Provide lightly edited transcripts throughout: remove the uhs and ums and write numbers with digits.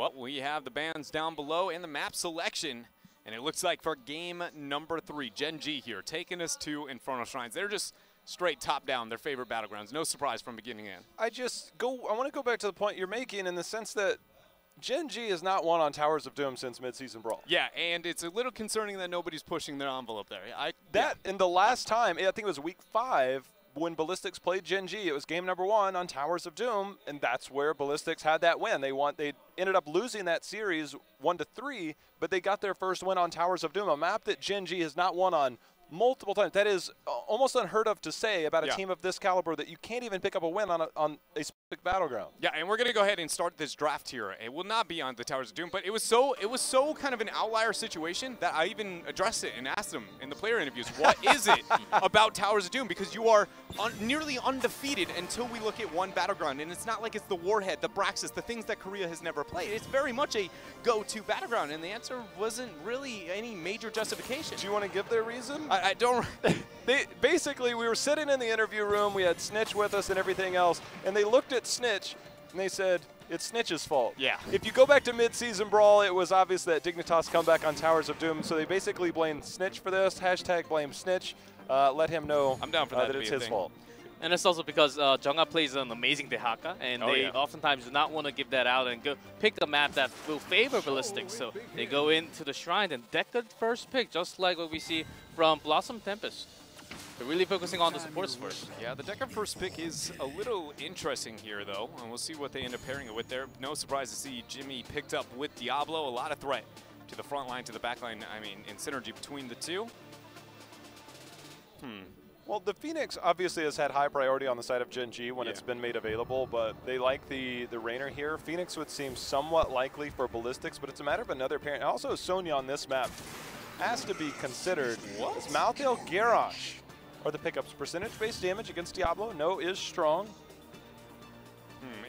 Well, we have the bands down below and the map selection. And it looks like for game number 3, Gen.G here, taking us to Infernal Shrines. They're just straight top down, their favorite battlegrounds. No surprise from beginning in. I want to go back to the point you're making in the sense that Gen.G has not won on Towers of Doom since Mid-Season Brawl. Yeah, and it's a little concerning that nobody's pushing their envelope there. In the last time, I think it was week 5, when Ballistix played Gen.G, it was game number 1 on Towers of Doom, and that's where Ballistix had that win. They ended up losing that series 1-3, but they got their first win on Towers of Doom, a map that Gen.G has not won on multiple times. That is almost unheard of to say about a team of this caliber, that you can't even pick up a win on a specific battleground. Yeah, and we're going to go ahead and start this draft here. It will not be on the Towers of Doom, but it was so kind of an outlier situation that I even addressed it and asked them in the player interviews, what is it about Towers of Doom? Because you are nearly undefeated until we look at one battleground, and it's not like it's the Warhead, the Braxis, the things that Korea has never played. It's very much a go-to battleground, and the answer wasn't really any major justification. Do you want to give their reason? I don't. Basically, we were sitting in the interview room, we had Snitch with us and everything else, and they looked at Snitch and they said, it's Snitch's fault. Yeah. If you go back to Mid-Season Brawl, it was obvious that Dignitas comeback on Towers of Doom, so they basically blamed Snitch for this. Hashtag blame Snitch. Let him know I'm down for that it's his fault. And it's also because Jong-A plays an amazing Dehaka, and they oftentimes do not want to give that out and go pick a map that will favor Ballistix. So they go into the Shrine and deck the first pick, just like what we see from Blossom Tempest. They're really focusing on the supports first. Yeah, the deck of first pick is a little interesting here, though, and we'll see what they end up pairing it with there. No surprise to see Jimmy picked up with Diablo. A lot of threat to the front line, to the back line, I mean, in synergy between the two. Well, the Phoenix obviously has had high priority on the side of Gen.G when it's been made available, but they like the Rainer here. Phoenix would seem somewhat likely for Ballistix, but it's a matter of another pairing. Also, Sonya on this map has to be considered. Is Malthael Garrosh are the pickups? Percentage-based damage against Diablo? No, is strong.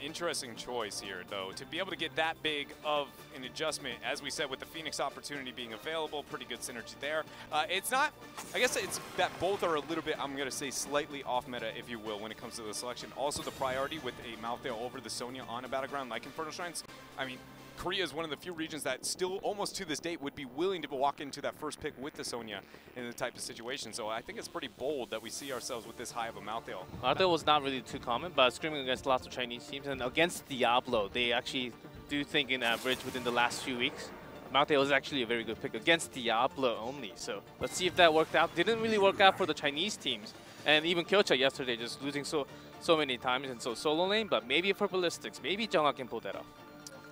Interesting choice here, though, to be able to get that big of an adjustment. As we said, with the Phoenix opportunity being available, pretty good synergy there. It's not, I guess it's that both are a little bit, I'm going to say, slightly off meta, if you will, when it comes to the selection. Also, the priority with a Malthael over the Sonya on a battleground like Infernal Shrines. I mean, Korea is one of the few regions that still, almost to this date, would be willing to walk into that first pick with the Sonya in the type of situation. So I think it's pretty bold that we see ourselves with this high of a Malthael. Malthael was not really too common, but screaming against lots of Chinese teams, and against Diablo, they actually do think in average within the last few weeks. Malthael was actually a very good pick against Diablo only. So let's see if that worked out. Didn't really work out for the Chinese teams. And even Kyocha yesterday just losing so many times in solo lane, but maybe for Ballistix, maybe Jong-A can pull that off.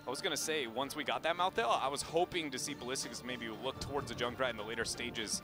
I was going to say, once we got that Malthael, I was hoping to see Ballistix maybe look towards the Junkrat in the later stages.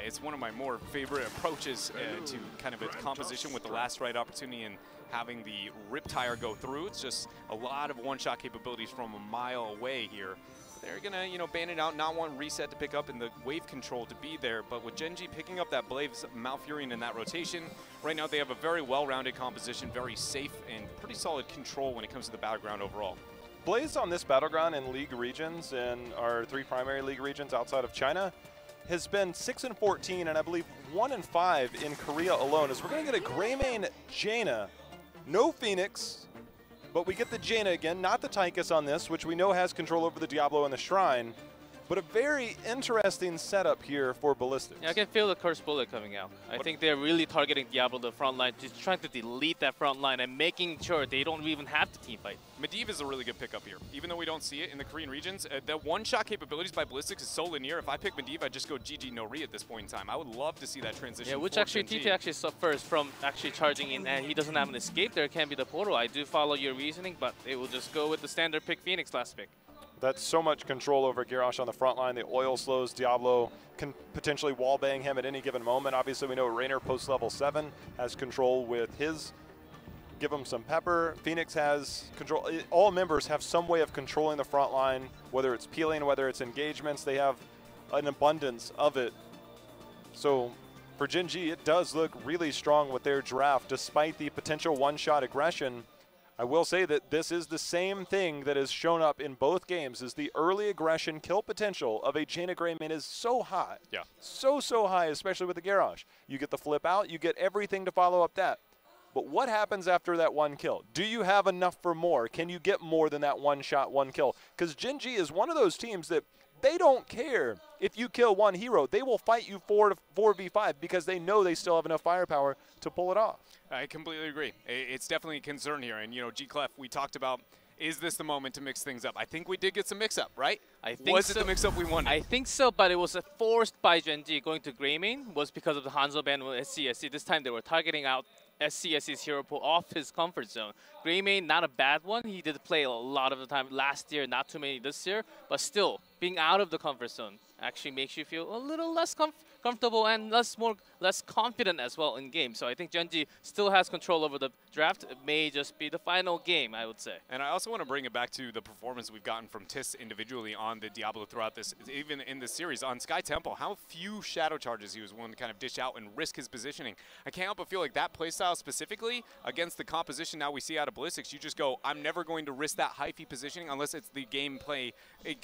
It's one of my more favorite approaches to kind of its composition with the last right opportunity and having the Riptire go through. It's just a lot of one-shot capabilities from a mile away here. They're going to, ban it out, not want reset to pick up and the wave control to be there. But with Gen.G picking up that Blaze Malfurion in that rotation, right now they have a very well-rounded composition, very safe and pretty solid control when it comes to the battleground overall. Blaze on this battleground in league regions, in our 3 primary league regions outside of China, has been 6-14 and I believe 1-5 in Korea alone. As we're going to get a Greymane Jaina, no Phoenix, but we get the Jaina again, not the Tychus on this, which we know has control over the Diablo and the Shrine. But a very interesting setup here for Ballistix. Yeah, I can feel the Cursed Bullet coming out. I think they're really targeting Diablo, the front line, just trying to delete that front line and making sure they don't even have to team fight. Medivh is a really good pickup here. Even though we don't see it in the Korean regions, the one-shot capabilities by Ballistix is so linear. If I pick Medivh, I'd just go GG no re at this point in time. I would love to see that transition. Yeah, which actually TT actually suffers from actually charging in, and he doesn't have an escape. There can be the portal. I do follow your reasoning, but it will just go with the standard pick Phoenix last pick. That's so much control over Garrosh on the front line. The oil slows. Diablo can potentially wallbang him at any given moment. Obviously, we know Rainer post level 7 has control with his. Give him some pepper. Phoenix has control. All members have some way of controlling the front line, whether it's peeling, whether it's engagements. They have an abundance of it. So for Gen.G, it does look really strong with their draft, despite the potential one-shot aggression. I will say that this is the same thing that has shown up in both games, is the early aggression kill potential of a Jaina Greymane is so high. Yeah. So high, especially with the Garrosh. You get the flip out, you get everything to follow up that. But what happens after that one kill? Do you have enough for more? Can you get more than that one shot, one kill? Because Gen.G is one of those teams that they don't care if you kill one hero. They will fight you 4v5 because they know they still have enough firepower to pull it off. I completely agree. It's definitely a concern here. And, you know, G-Clef, we talked about, is this the moment to mix things up? I think we did get some mix-up, right? I think was it the mix-up we wanted? I think so, but it was forced by Gen.G. Going to Grey main was because of the Hanzo ban with SCSC. This time they were targeting out SCSC's hero pool off his comfort zone. Grey main, not a bad one. He did play a lot of the time last year, not too many this year. But still, being out of the comfort zone actually makes you feel a little less comfortable and less confident as well in game. So I think Gen.G still has control over the draft. It may just be the final game, I would say. And I also want to bring it back to the performance we've gotten from TIS individually on the Diablo throughout this, even in this series. On Sky Temple, how few shadow charges he was willing to kind of dish out and risk his positioning. I can't help but feel like that playstyle specifically against the composition now we see out of Ballistix, you just go, I'm never going to risk that hyphy positioning unless it's the gameplay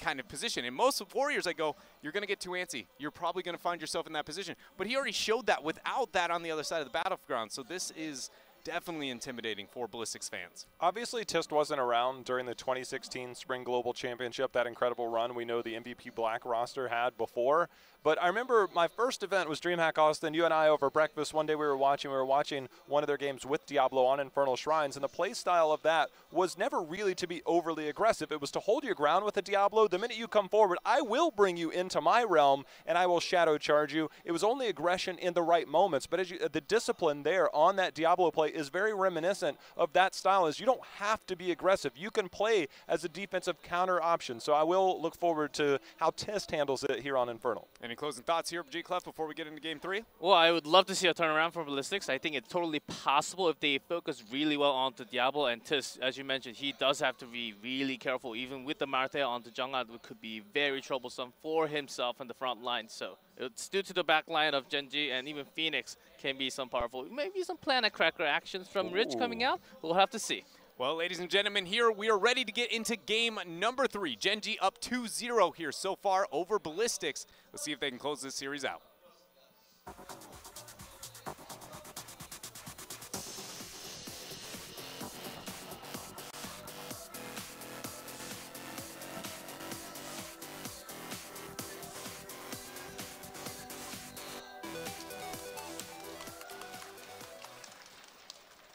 kind of position. In most Warriors, I go, you're going to get too antsy. You're probably going to find yourself in that position. But he already showed that without that on the other side of the battleground. So this is definitely intimidating for Ballistix fans. Obviously, Tist wasn't around during the 2016 Spring Global Championship, that incredible run we know the MVP Black roster had before. But I remember my first event was DreamHack Austin. You and I over breakfast, one day we were watching one of their games with Diablo on Infernal Shrines, and the play style of that was never really to be overly aggressive. It was to hold your ground with a Diablo. The minute you come forward, I will bring you into my realm, and I will shadow charge you. It was only aggression in the right moments, but as the discipline there on that Diablo play is very reminiscent of that style. Is you don't have to be aggressive. You can play as a defensive counter option. So I will look forward to how Tist handles it here on Infernal. Any closing thoughts here, G-Clef, before we get into Game 3? Well, I would love to see a turnaround for Ballistix. I think it's totally possible if they focus really well onto Diablo and Tis. As you mentioned, he does have to be really careful. Even with the Martel onto Jung'ad, it could be very troublesome for himself in the front line. So it's due to the back line of Gen.G, and even Phoenix can be some powerful, maybe some Planet Cracker actions from Rich coming out. We'll have to see. Well, ladies and gentlemen, here we are ready to get into game number 3. Gen.G up 2-0 here so far over Ballistix. Let's see if they can close this series out.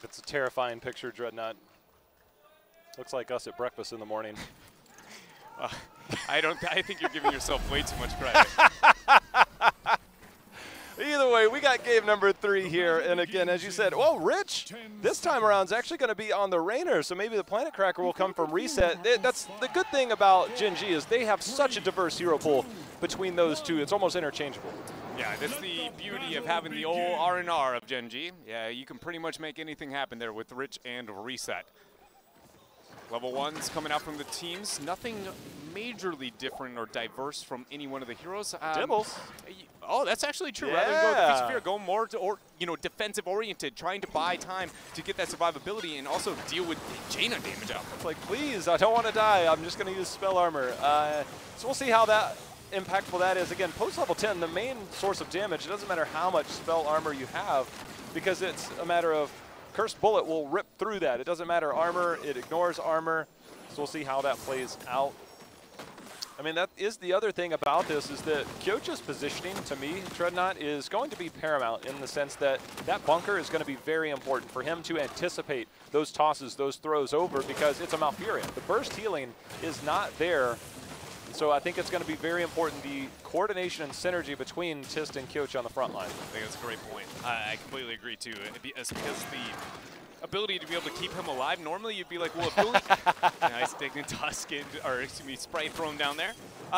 It's a terrifying picture, Dreadnought. Looks like us at breakfast in the morning. I think you're giving yourself way too much credit. Either way, we got game number 3 here. And again, as you said, well, Rich, this time around is actually going to be on the Rainer. So maybe the Planet Cracker will come from reset. That's the good thing about Gen.G is they have such a diverse hero pool between those two. It's almost interchangeable. Yeah, that's the beauty of having the old R&R of Gen.G. Yeah, you can pretty much make anything happen there with Rich and reset. Level 1's coming out from the teams. Nothing majorly different or diverse from any one of the heroes. Dibbles. Oh, that's actually true. Yeah. Rather than go with the Feast of Fear, go more to, defensive oriented, trying to buy time to get that survivability and also deal with Jaina damage out. It's like, please, I don't want to die. I'm just going to use spell armor. So we'll see how that impactful that is. Again, post level 10, the main source of damage, it doesn't matter how much spell armor you have, because it's a matter of Cursed Bullet will rip through that. It doesn't matter armor, it ignores armor. So we'll see how that plays out. I mean, that is the other thing about this is that Kyocha's positioning, to me, Dreadnought, is going to be paramount in the sense that that bunker is going to be very important for him to anticipate those tosses, those throws over, because it's a Malfurion. The burst healing is not there. So I think it's going to be very important, the coordination and synergy between Tist and Kyocha on the front line. I think that's a great point. I completely agree, too. Because the ability to be able to keep him alive, normally you'd be like, well, if you only... Nice taking Tusk, or excuse me, Sprite thrown down there.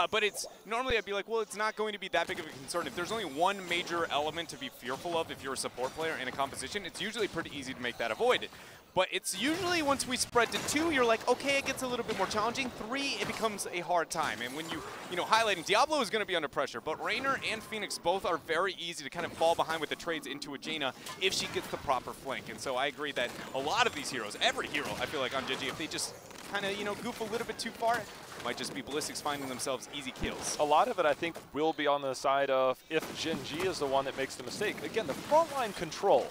But it's normally I'd be like, well, it's not going to be that big of a concern. If there's only one major element to be fearful of if you're a support player in a composition, it's usually pretty easy to make that avoided. But it's usually once we spread to 2, you're like, okay, it gets a little bit more challenging. 3, it becomes a hard time. And when highlighting Diablo is going to be under pressure, but Rainer and Phoenix both are very easy to kind of fall behind with the trades into a Jaina if she gets the proper flank. And so I agree that a lot of these heroes, every hero, I feel like on Gen.G, if they just kind of, you know, goof a little bit too far, might just be Ballistix finding themselves easy kills. A lot of it, I think, will be on the side of if Gen.G is the one that makes the mistake. Again, the frontline control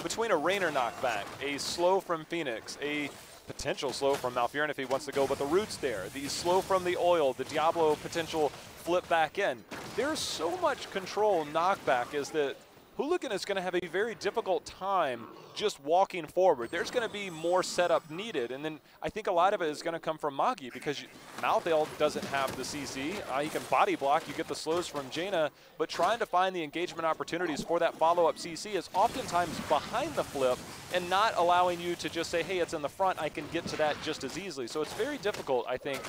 between a Rainer knockback, a slow from Phoenix, a potential slow from Malfurion if he wants to go, but the root's there. The slow from the oil, the Diablo potential flip back in. There's so much control knockback is that Hooligan is going to have a very difficult time just walking forward. There's going to be more setup needed, and then I think a lot of it is going to come from Magi because Malthael doesn't have the CC. He can body block, you get the slows from Jaina, but trying to find the engagement opportunities for that follow-up CC is oftentimes behind the flip and not allowing you to just say, hey, it's in the front, I can get to that just as easily. So it's very difficult, I think,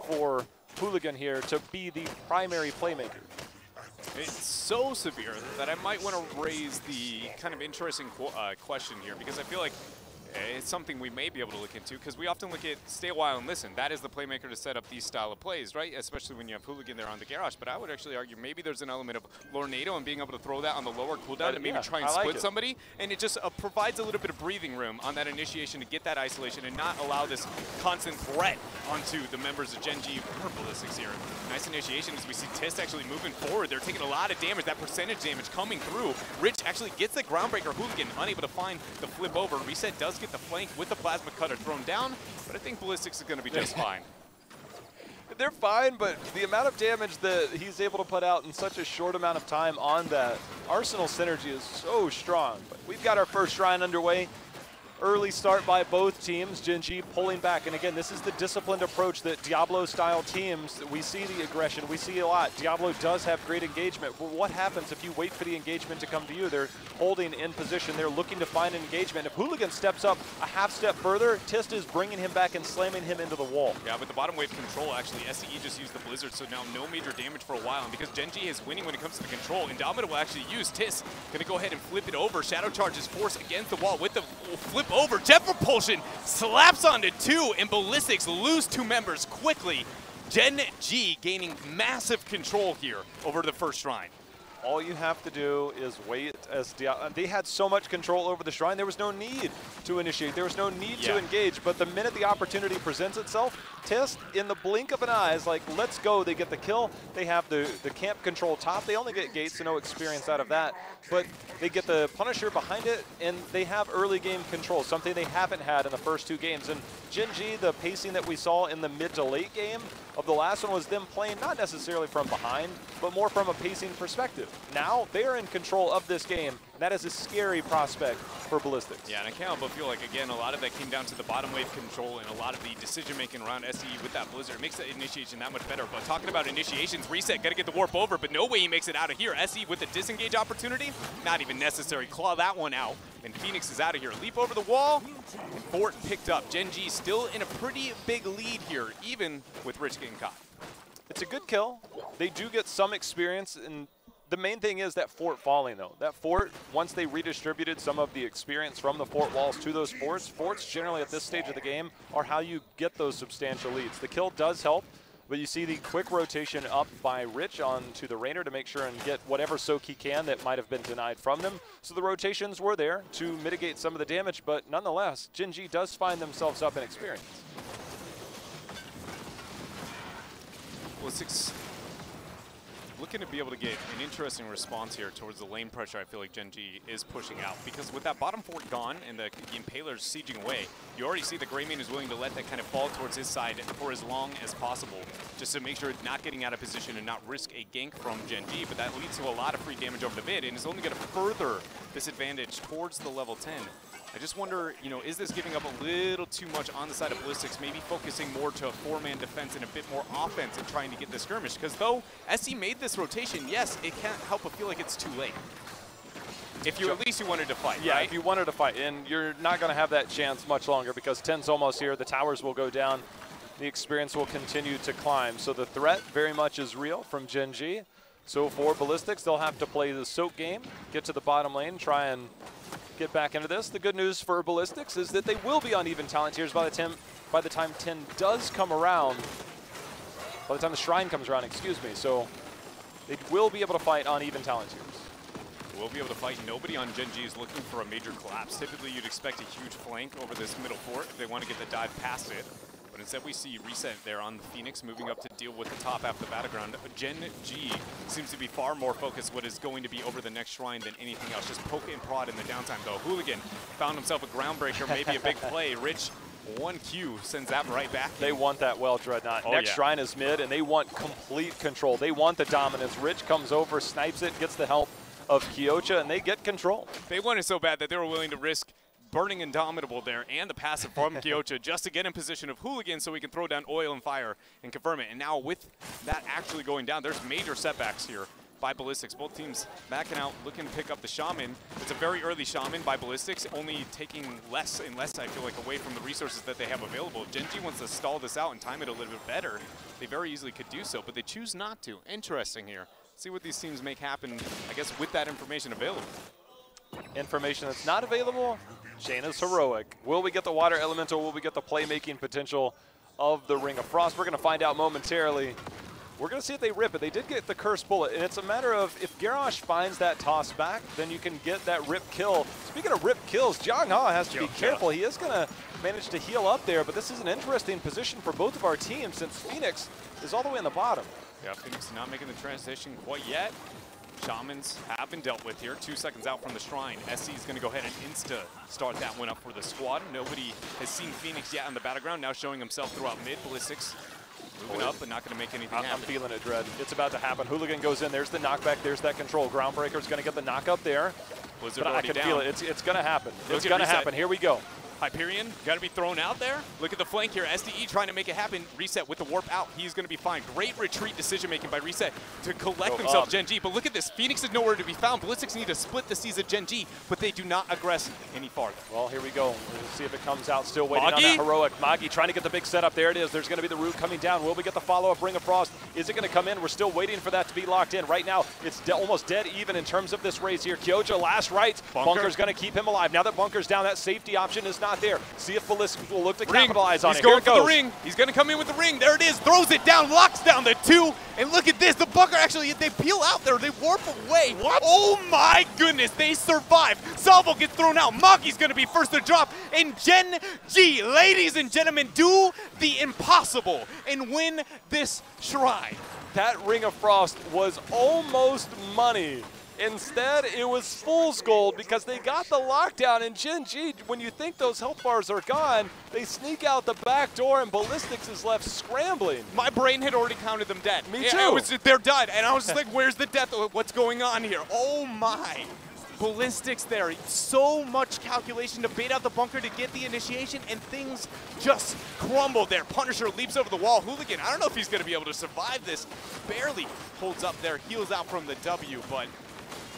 for Hooligan here to be the primary playmaker. It's so severe that I might want to raise the kind of interesting question here, because I feel like it's something we may be able to look into, because we often look at stay a while and listen. That is the playmaker to set up these style of plays, right? Especially when you have Hooligan there on the garage. But I would actually argue maybe there's an element of Lornado and being able to throw that on the lower cooldown and maybe try and split somebody. And it just provides a little bit of breathing room on that initiation to get that isolation and not allow this constant threat onto the members of Gen.G or Ballistix here. Nice initiation as we see Tist actually moving forward. They're taking a lot of damage, that percentage damage coming through. Rich actually gets the groundbreaker. Hooligan unable to find the flip over. Reset does get the flank with the plasma cutter thrown down, but I think Ballistix is going to be just fine. They're fine, but the amount of damage that he's able to put out in such a short amount of time on that Arsenal synergy is so strong. But we've got our first shrine underway. Early start by both teams, Gen.G pulling back. And again, this is the disciplined approach that Diablo-style teams, we see the aggression, we see a lot. Diablo does have great engagement. Well, what happens if you wait for the engagement to come to you? They're holding in position. They're looking to find an engagement. If Hooligan steps up a half step further, Tist is bringing him back and slamming him into the wall. Yeah, but the bottom wave control, actually, SCE just used the Blizzard, so now no major damage for a while. And because Gen.G is winning when it comes to the control, Indomitable will actually use Tist. Going to go ahead and flip it over. Shadow Charge is forced against the wall with the flip over. Jet Propulsion slaps onto two, and Ballistix lose two members quickly. Gen.G gaining massive control here over the first shrine. All you have to do is wait as they had so much control over the shrine, there was no need to initiate. There was no need to engage, but the minute the opportunity presents itself, Tist, in the blink of an eye, is like, let's go. They get the kill. They have the camp control top. They only get gates, so no experience out of that, but they get the Punisher behind it, and they have early game control, something they haven't had in the first two games. And Gen.G, the pacing that we saw in the mid to late game of the last one was them playing not necessarily from behind, but more from a pacing perspective. Now they're in control of this game. That is a scary prospect for Ballistix. Yeah, and I can't help but feel like, again, a lot of that came down to the bottom wave control and a lot of the decision-making around SCE with that Blizzard. It makes that initiation that much better. But talking about initiations, Reset got to get the warp over, but no way he makes it out of here. SCE with the disengage opportunity, not even necessary. Claw that one out, and Phoenix is out of here. Leap over the wall, and Fort picked up. Gen.G still in a pretty big lead here, even with Rich getting caught. It's a good kill. They do get some experience, and the main thing is that fort falling, though. That fort, once they redistributed some of the experience from the fort walls to those forts, forts generally at this stage of the game are how you get those substantial leads. The kill does help, but you see the quick rotation up by Rich onto the Rainer to make sure and get whatever soak he can that might have been denied from them. So the rotations were there to mitigate some of the damage, but nonetheless, Gen.G does find themselves up in experience. Ballistix looking to be able to get an interesting response here towards the lane pressure I feel like Gen.G is pushing out. Because with that bottom fort gone and the Impalers sieging away, you already see the Greymane is willing to let that kind of fall towards his side for as long as possible, just to make sure it's not getting out of position and not risk a gank from Gen.G. But that leads to a lot of free damage over the mid, and is only going to further this advantage towards the level 10. I just wonder, you know, is this giving up a little too much on the side of Ballistix, maybe focusing more to a four-man defense and a bit more offense and trying to get the skirmish? Because though SC made this rotation, yes, it can't help but feel like it's too late. If you, at least you wanted to fight, yeah, right? if you wanted to fight, and you're not going to have that chance much longer because 10's almost here, the towers will go down, the experience will continue to climb. So the threat very much is real from Gen.G. So for Ballistix, they'll have to play the soak game, get to the bottom lane, try and get back into this. The good news for Ballistix is that they will be on even talent tiers by the time 10 does come around, by the time the shrine comes around, excuse me. So they will be able to fight on even talent tiers. We'll be able to fight. Nobody on Gen.G is looking for a major collapse. Typically, you'd expect a huge flank over this middle fort if they want to get the dive past it. But Instead, we see Reset there on the Phoenix, moving up to deal with the top half of the battleground. Gen.G seems to be far more focused what is going to be over the next shrine than anything else. Just poke and prod in the downtime, though. Hooligan found himself a groundbreaker, maybe a big play. Rich, 1Q sends that right back. They want that well, Dreadnought. Oh, Next yeah. shrine is mid, and they want complete control. They want the dominance. Rich comes over, snipes it, gets the help of Kyocha, and they get control. They want it so bad that they were willing to risk burning Indomitable there and the passive from Kyocha just to get in position of Hooligan so we can throw down oil and fire and confirm it. And now with that actually going down, there's major setbacks here by Ballistix. Both teams backing out, looking to pick up the Shaman. It's a very early Shaman by Ballistix, only taking less and less, I feel like, away from the resources that they have available. If Gen.G wants to stall this out and time it a little bit better, they very easily could do so, but they choose not to. Interesting here. See what these teams make happen, I guess, with that information available. Information that's not available, Jaina's heroic. Will we get the water elemental? Will we get the playmaking potential of the Ring of Frost? We're going to find out momentarily. We're going to see if they rip it. They did get the cursed bullet, and it's a matter of if Garrosh finds that toss back, then you can get that rip kill. Speaking of rip kills, Jiangha has to be careful. He is going to manage to heal up there, but this is an interesting position for both of our teams since Phoenix is all the way in the bottom. Yeah, Phoenix not making the transition quite yet. Shamans have been dealt with here. 2 seconds out from the shrine. SC is going to go ahead and insta-start that one up for the squad. Nobody has seen Phoenix yet on the battleground, now showing himself throughout mid. Ballistix moving up, but not going to make anything happen. I'm feeling it, Dread. It's about to happen. Hooligan goes in. There's the knockback. There's that control. Groundbreaker's going to get the knock up there. Blizzard but I can feel it. It's going to happen. It's going to happen. Here we go. Hyperion got to be thrown out there. Look at the flank here. SDE trying to make it happen. Reset with the warp out. He's going to be fine. Great retreat decision-making by Reset to collect himself Gen.G. But look at this. Phoenix is nowhere to be found. Ballistix need to split the C's of Gen.G, but they do not aggress any farther. Well, here we go. We'll see if it comes out. Still waiting on that heroic. Magi trying to get the big setup. There it is. There's going to be the root coming down. Will we get the follow-up Ring of Frost? Is it going to come in? We're still waiting for that to be locked in. Right now, it's almost dead even in terms of this race here. Kyocha, last right. Bunker's going to keep him alive. Now that Bunker's down, that safety option is not there. See if Ballistix will look to capitalize on it. He's going for the ring. He's going to come in with the ring. There it is. Throws it down. Locks down the 2. And look at this. The Bunker actually, they peel out there. They warp away. What? Oh my goodness. They survive. Salvo gets thrown out. Maki's going to be first to drop. And Gen.G, ladies and gentlemen, do the impossible and win this shrine. That Ring of Frost was almost money. Instead, it was fool's gold because they got the lockdown, and Gen.G, when you think those health bars are gone, they sneak out the back door, and Ballistix is left scrambling. My brain had already counted them dead. Me too. They're done, and I was just like, where's the death? What's going on here? Oh my. Ballistix there. So much calculation to bait out the Bunker to get the initiation, and things just crumble there. Punisher leaps over the wall. Hooligan, I don't know if he's going to be able to survive this. Barely holds up there, heals out from the W, but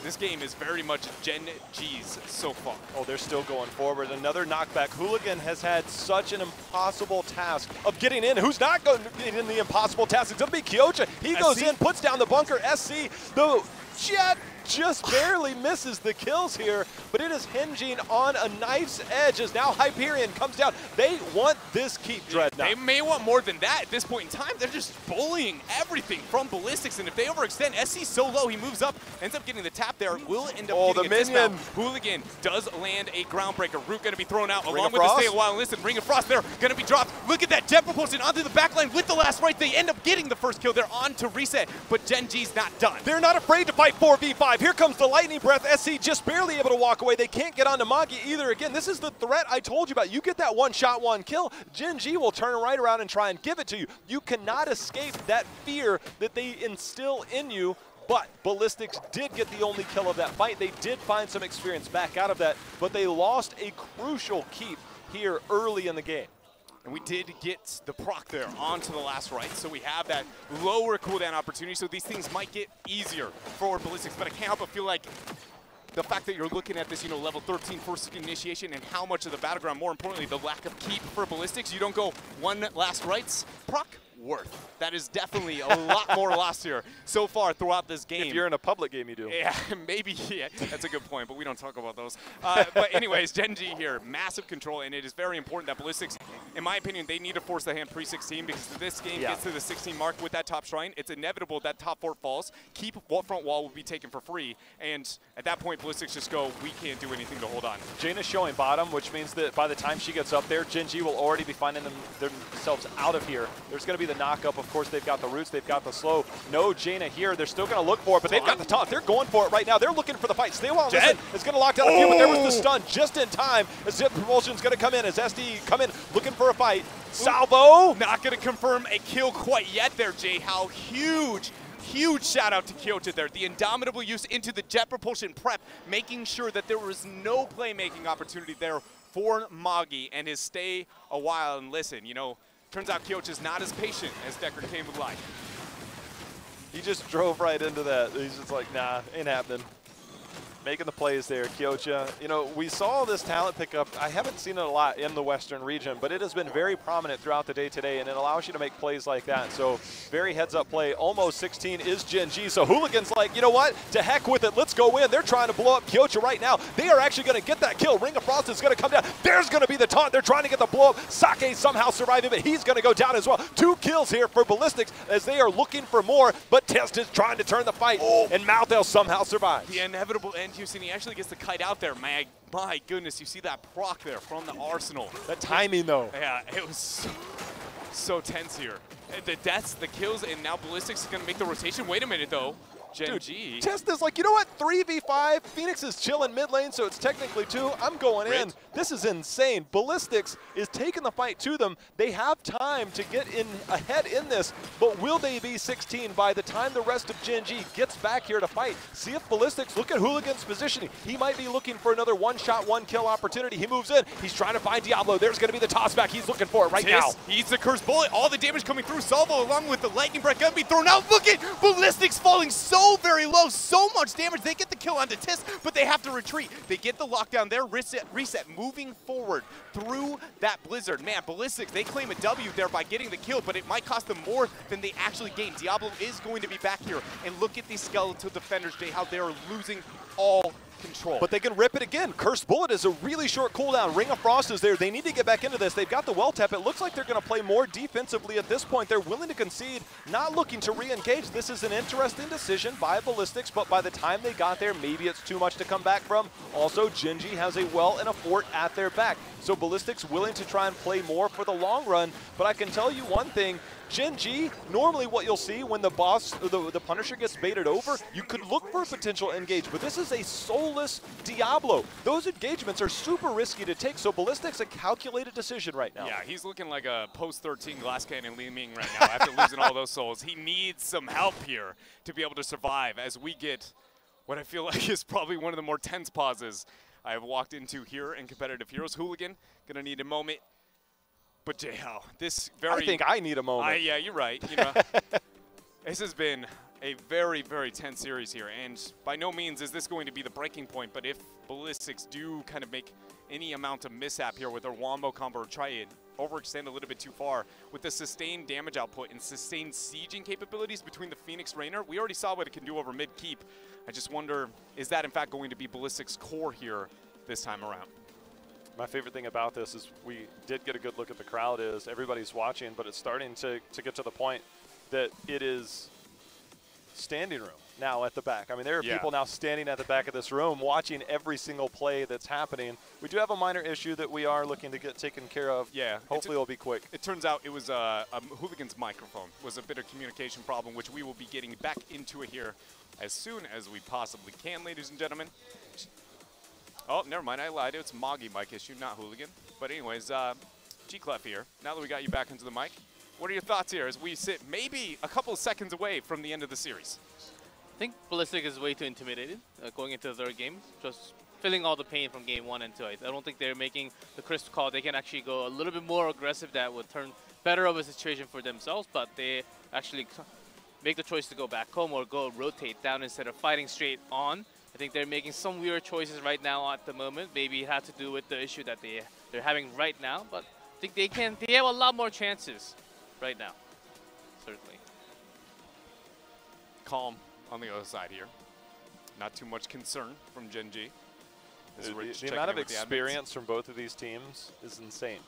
this game is very much Gen.G's so far. Oh, they're still going forward. Another knockback. Hooligan has had such an impossible task of getting in. Who's not going to get in the impossible task? It's going to be Kyocha. He goes in, puts down the Bunker. SC, the Jet just barely misses the kills here, but it is hinging on a knife's edge as now Hyperion comes down. They want this keep, Dreadnought. They may want more than that at this point in time. They're just bullying everything from Ballistix, and if they overextend, SC's so low, he moves up, ends up getting the tap there, will end up getting a dismount. Hooligan does land a groundbreaker. Root going to be thrown out along with the Stay a While and Listen. Ring of Frost there, going to be dropped. Look at that jet propulsion onto the backline with the last right. They end up getting the first kill. They're on to Reset, but Gen.G's not done. They're not afraid to fight 4v5. Here comes the lightning breath. SC just barely able to walk away. They can't get onto Magi either. Again, this is the threat I told you about. You get that one shot, one kill, Gen.G will turn right around and try and give it to you. You cannot escape that fear that they instill in you, but Ballistix did get the only kill of that fight. They did find some experience back out of that, but they lost a crucial keep here early in the game. And we did get the proc there onto the last right, so we have that lower cooldown opportunity, so these things might get easier for Ballistix, but I can't help but feel like the fact that you're looking at this, level 13 first initiation and how much of the battleground, more importantly, the lack of keep for Ballistix, you don't go one last rights, proc, worth. That is definitely a lot more lost here so far throughout this game. If you're in a public game, you do. Yeah, maybe. Yeah, that's a good point, but we don't talk about those. But anyways, Gen.G here, massive control, and it is very important that Ballistix, in my opinion, they need to force the hand pre-16 because if this game gets to the 16 mark with that top shrine, it's inevitable that top fort falls. Keep front wall will be taken for free, and at that point, Ballistix just go, we can't do anything to hold on. Jaina's showing bottom, which means that by the time she gets up there, Gen.G will already be finding themselves out of here. There's going to be the knock-up. Of course, they've got the roots, they've got the slow. No Jaina here. They're still going to look for it, but they've got the taunt. They're going for it right now. They're looking for the fight. Stay well. Listen, it's going to lock down a few, but there was the stun just in time as Zip Propulsion's going to come in, as SD come in looking for a fight. Salvo! Not going to confirm a kill quite yet there, Jay. How huge shout out to Kyoto there. The indomitable use into the jet propulsion prep, making sure that there was no playmaking opportunity there for Magi and his stay a while and listen. You know, turns out Kyoto's not as patient as Decker came with life. He just drove right into that. He's just like, nah, ain't happening. Making the plays there, Kyocha. You know, we saw this talent pickup. I haven't seen it a lot in the Western region, but it has been very prominent throughout the day today, and it allows you to make plays like that. So very heads-up play. Almost 16 is Gen.G. So Hooligan's like, you know what? To heck with it. Let's go in. They're trying to blow up Kyocha right now. They are actually going to get that kill. Ring of Frost is going to come down. There's going to be the taunt. They're trying to get the blow up. Sake somehow surviving, but he's going to go down as well. 2 kills here for Ballistix as they are looking for more, but Test is trying to turn the fight, and Malthel somehow survives. The inevitable end use, and he actually gets the kite out there. My goodness, you see that proc there from the Arsenal. That timing, though. Yeah, it was so tense here. The deaths, the kills, and now Ballistix is going to make the rotation. Wait a minute, though. Gen.G. Test is like, you know what? 3v5. Phoenix is chilling mid lane, so it's technically 2. I'm going in. This is insane. Ballistix is taking the fight to them. They have time to get in ahead in this, but will they be 16 by the time the rest of Gen.G gets back here to fight? See if Ballistix, look at Hooligan's positioning. He might be looking for another one-shot, one-kill opportunity. He moves in. He's trying to find Diablo. There's going to be the toss back. He's looking for it right now. He's the cursed bullet. All the damage coming through. Salvo along with the lightning breath going to be thrown out. Look at Ballistix falling so very low, so much damage. They get the kill onto Tisk, but they have to retreat. They get the lockdown there, reset, moving forward through that blizzard. Man, Ballistix, they claim a W there by getting the kill, but it might cost them more than they actually gain. Diablo is going to be back here, and look at these skeletal defenders, Jay, how they are losing all control. But they can rip it again. Cursed Bullet is a really short cooldown. Ring of Frost is there. They need to get back into this. They've got the well tap. It looks like they're going to play more defensively at this point. They're willing to concede, not looking to re-engage. This is an interesting decision by Ballistix, but by the time they got there, maybe it's too much to come back from. Also, Gen.G has a well and a fort at their back. So Ballistix willing to try and play more for the long run. But I can tell you one thing, Gen.G, normally what you'll see when the boss, the Punisher gets baited over, you could look for a potential engage, but this is a soulless Diablo. Those engagements are super risky to take, so Ballistix a calculated decision right now. Yeah, he's looking like a post-13 glass cannon Li Ming right now after losing all those souls. He needs some help here to be able to survive as we get what I feel like is probably one of the more tense pauses I have walked into here in Competitive Heroes. Hooligan, gonna need a moment. But Jay-How, this very... I think I need a moment. Yeah, you're right. You know, this has been a very, very tense series here, and by no means is this going to be the breaking point, but if Ballistix do kind of make any amount of mishap here with their wombo combo or try and overextend a little bit too far with the sustained damage output and sustained sieging capabilities between the Phoenix Rainer, we already saw what it can do over mid-keep. I just wonder, is that in fact going to be Ballistix' core here this time around? My favorite thing about this is we did get a good look at the crowd is everybody's watching, but it's starting to get to the point that it is standing room now at the back. I mean, there are people now standing at the back of this room watching every single play that's happening. We do have a minor issue that we are looking to get taken care of. Yeah. Hopefully it'll be quick. It turns out it was Hooligan's microphone was a bit of communication problem, which we will be getting back into it here as soon as we possibly can, ladies and gentlemen. Oh, never mind, I lied. It's Magi mic issue, not Hooligan. But anyways, G-Clef here. Now that we got you back into the mic, what are your thoughts here as we sit maybe a couple of seconds away from the end of the series? I think Ballistix is way too intimidated going into the third game, just feeling all the pain from game 1 and 2. I don't think they're making the crisp call. They can actually go a little bit more aggressive. That would turn better of a situation for themselves, but they actually make the choice to go back home or go rotate down instead of fighting straight on. I think they're making some weird choices right now at the moment. Maybe it had to do with the issue that they're having right now, but I think they have a lot more chances right now. certainly. Calm on the other side here. Not too much concern from Gen.G. The amount of experience from both of these teams is insane.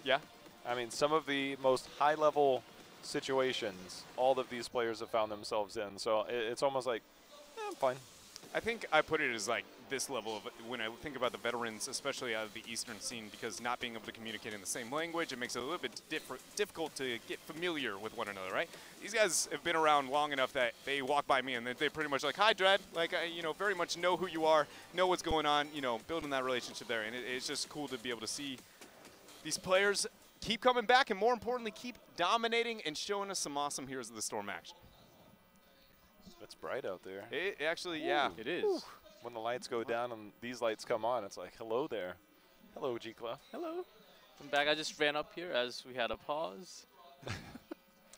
Yeah. I mean, some of the most high-level situations all of these players have found themselves in. So it's almost like, I'm fine. I think I put it as like this level of when I think about the veterans, especially out of the Eastern scene, because not being able to communicate in the same language, it makes it a little bit difficult to get familiar with one another, right? These guys have been around long enough that they walk by me and they're pretty much like, hi, Dread. Like, you know, very much know who you are, know what's going on, you know, building that relationship there. And it's just cool to be able to see these players keep coming back and, more importantly, keep dominating and showing us some awesome Heroes of the Storm action. It's bright out there. It actually, yeah. It is. Whew. When the lights go down and these lights come on, it's like, hello there. Hello, G-Clef. Hello. I'm back. I just ran up here as we had a pause.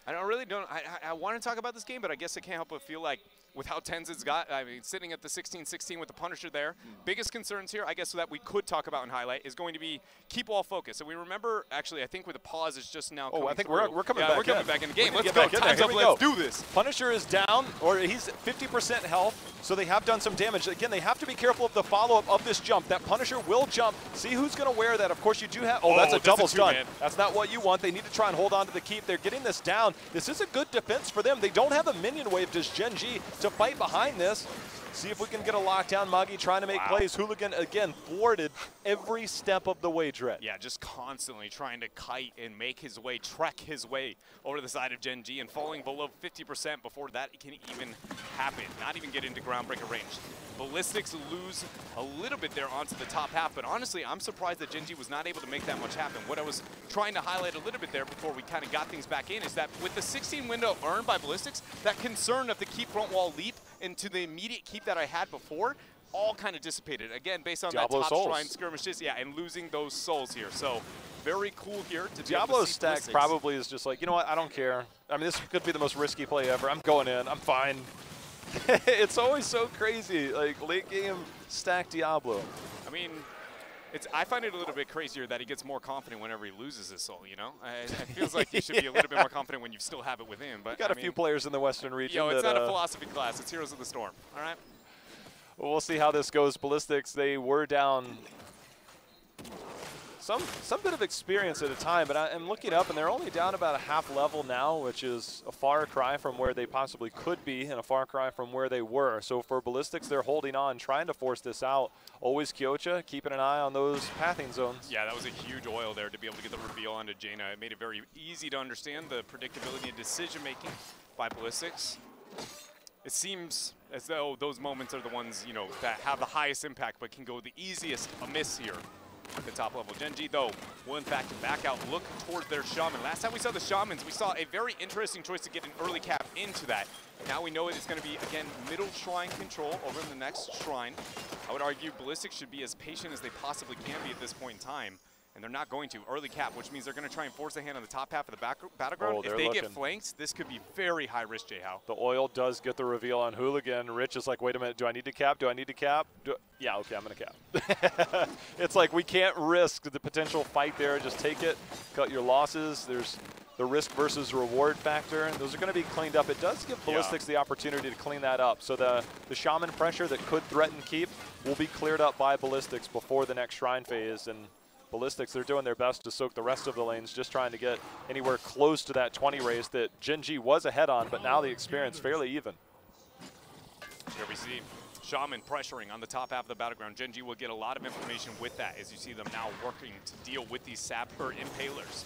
I want to talk about this game, but I guess I can't help but feel like with how tense it's got, I mean, sitting at the 16-16 with the Punisher there. Biggest concerns here, I guess, that we could talk about and highlight is going to be keep wall focus. And we remember, actually, I think with the pause, it's just now coming I think through. we're coming back in. We're coming back in the game. Let's go. go. Time's up. Let's do this. Punisher is down, or he's 50% health, so they have done some damage. Again, they have to be careful of the follow-up of this jump. That Punisher will jump. See who's going to wear that. Of course, you do have... Oh, that's a double stun. That's not what you want. They need to try and hold on to the keep. They're getting this down. This is a good defense for them. They don't have a minion wave, does Gen.G, to fight behind this. See if we can get a lockdown. Muggy trying to make plays. Hooligan, again, thwarted every step of the way, Dread. Yeah, just constantly trying to kite and make his way, trek his way over to the side of Gen.G and falling below 50% before that can even happen. Not even get into groundbreaker range. Ballistix lose a little bit there onto the top half, but honestly, I'm surprised that Gen.G was not able to make that much happen. What I was trying to highlight a little bit there before we kind of got things back in is that with the 16 window earned by Ballistix, that concern of the keep front wall leap into the immediate keep that I had before all kind of dissipated. Again, based on Diablo that top souls. shrine skirmishes, yeah, and losing those souls here. So very cool here to Diablo's stack Ballistix. probably is just like, you know what, I don't care. I mean, this could be the most risky play ever. I'm going in. I'm fine. It's always so crazy, like late game stack Diablo. I mean, I find it a little bit crazier that he gets more confident whenever he loses his soul, you know? It feels like you should be a little bit more confident when you still have it within. But Got a few players in the Western region. Yo, it's not a philosophy class. It's Heroes of the Storm, all right? Well, we'll see how this goes. Ballistix, they were down some bit of experience at a time, but I'm looking up, and they're only down about a half level now, which is a far cry from where they possibly could be and a far cry from where they were. So for Ballistix, they're holding on, trying to force this out. Always Kyocha, keeping an eye on those pathing zones. Yeah, that was a huge oil there to be able to get the reveal onto Jaina. It made it very easy to understand the predictability and decision-making by Ballistix. It seems as though those moments are the ones, you know, that have the highest impact but can go the easiest amiss here at the top level. Gen.G, though, will in fact back out, look towards their Shaman. Last time we saw the Shamans, we saw a very interesting choice to get an early cap into that. Now we know it's going to be, again, middle shrine control over in the next shrine. I would argue Ballistix should be as patient as they possibly can be at this point in time. And they're not going to. Early cap, which means they're going to try and force a hand on the top half of the battleground. If they get flanked, this could be very high risk, J-How. The oil does get the reveal on Hooligan. Rich is like, wait a minute, do I need to cap? Do I need to cap? Yeah, okay, I'm going to cap. It's like we can't risk the potential fight there. Just take it, cut your losses. There's the risk versus reward factor. And those are going to be cleaned up. It does give Ballistix the opportunity to clean that up. So the Shaman pressure that could threaten keep will be cleared up by Ballistix before the next shrine phase. And Ballistix, they're doing their best to soak the rest of the lanes, just trying to get anywhere close to that 20 race that Gen.G was ahead on, but now the experience fairly even. Here we see Shaman pressuring on the top half of the battleground. Gen.G will get a lot of information with that as you see them now working to deal with these Impalers.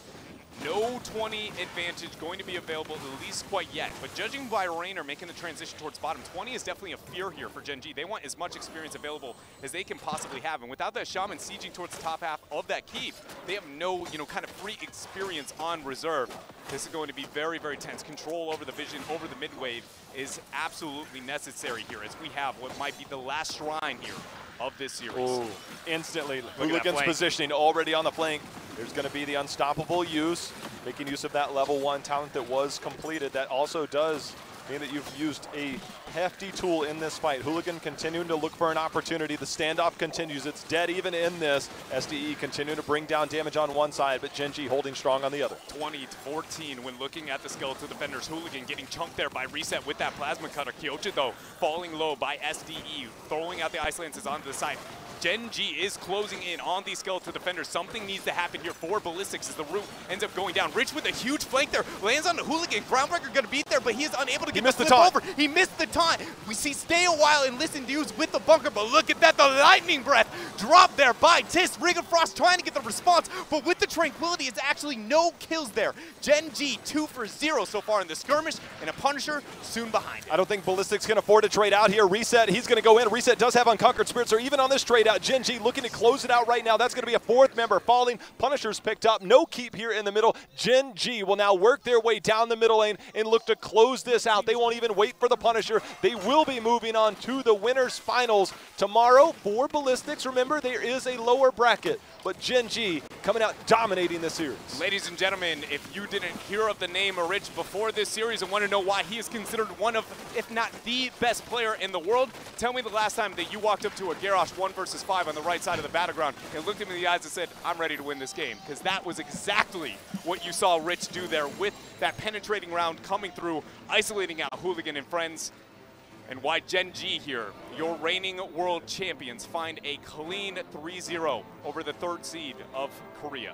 No 20 advantage going to be available, at least quite yet. But judging by Raynor making the transition towards bottom, 20 is definitely a fear here for Gen.G. They want as much experience available as they can possibly have. And without that Shaman sieging towards the top half of that keep, they have no, kind of free experience on reserve. This is going to be very, very tense. Control over the vision, over the mid-wave is absolutely necessary here as we have what might be the last shrine here of this series. Ooh, instantly, Hooligan's positioning already on the flank. There's going to be the unstoppable use, making use of that level 1 talent that was completed. That also does mean that you've used a hefty tool in this fight. Hooligan continuing to look for an opportunity. The standoff continues. It's dead even in this. SDE continuing to bring down damage on one side, but Gen.G holding strong on the other. 20-14 when looking at the skeletal defenders. Hooligan getting chunked there by Reset with that plasma cutter. Kyocha, though, falling low by SDE, throwing out the ice lances onto the side. Gen.G is closing in on these skeletal defenders. Something needs to happen here for Ballistix as the root ends up going down. Rich with a huge flank there, lands on the Hooligan. Groundbreaker going to beat there, but he is unable to get the flip over. He missed the taunt. We see stay a while and listen to use with the bunker, but look at that, the lightning breath dropped there by Tis. Ring of Frost trying to get the response, but with the tranquility, it's actually no kills there. Gen.G 2 for 0 so far in the skirmish, and a Punisher soon behind it. I don't think Ballistix can afford to trade out here. Reset, he's going to go in. Reset does have Unconquered Spirits, or even on this trade out, Gen.G looking to close it out right now. That's going to be a fourth member falling. Punisher's picked up. No keep here in the middle. Gen.G will now work their way down the middle lane and look to close this out. They won't even wait for the Punisher. They will be moving on to the winners finals tomorrow for Ballistix. Remember, there is a lower bracket, but Gen.G coming out dominating this series. Ladies and gentlemen, if you didn't hear of the name Rich before this series and want to know why he is considered one of, if not the best player in the world, tell me the last time that you walked up to a Garrosh 1 versus 5 on the right side of the battleground and looked him in the eyes and said, I'm ready to win this game. Because that was exactly what you saw Rich do there with that penetrating round coming through, isolating out Hooligan and friends. And why Gen.G here, your reigning world champions, find a clean 3-0 over the third seed of Korea.